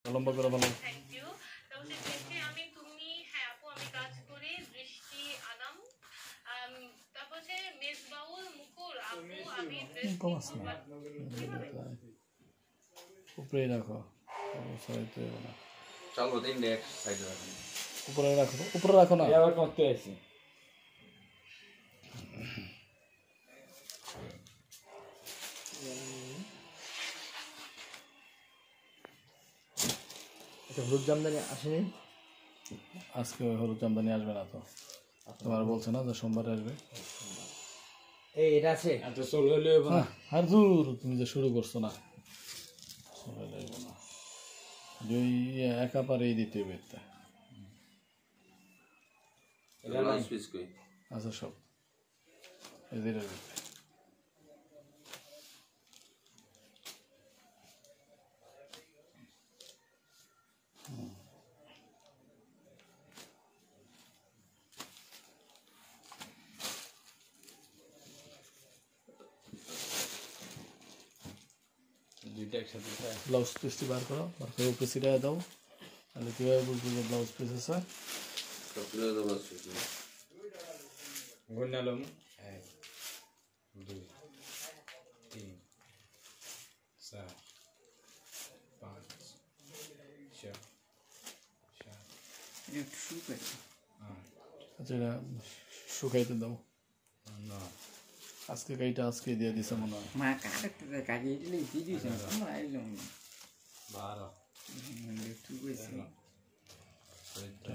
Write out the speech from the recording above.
লম্বা করে বলো। Thank you. তাহলে দেশে আমি তুমি হ্যাঁ আপু আমি কাজ করি বৃষ্টি আনাম তারপর হচ্ছে মেজবাউল মুকুল আপু আমি কম আছে না উপরেই রাখো চলো তিন এক সাইডে রাখুন উপরে রাখো উপরে রাখো না আবার করতে আছে হলুদ জামদানি আসেনি আজকে হলুদ জামদানি আসবে না তো তোমার বলছে না যে সোমবার আসবে এই এটা আছে আচ্ছা চল হইলো হ্যাঁ আর দূর তুমি যে শুরু করছো না চলে লাগবে না দুই একা পারেই দিতে হবে এটা সুইচ কই আচ্ছা সব এদের দুইটা একসাথে ব্লাউজ পিসটি বার করো বার করে উপরে সিলাই দাও তাহলে কীভাবে বুঝবো যে ব্লাউজ পিস আছে সবগুলো তো বস সুইচ গন্ডালম 1 2 3 4 5 6 7 একটু শুকাই আচ্ছা এটা শুকাইতে দাও না আজকে গাড়িটা আজকে দিয়ে দিছে মনে হয় মা কাটতে কাটিয়ে দিলে দিয়ে দিয়েছে আমরা আইলাম 12 একটু কইছি এটা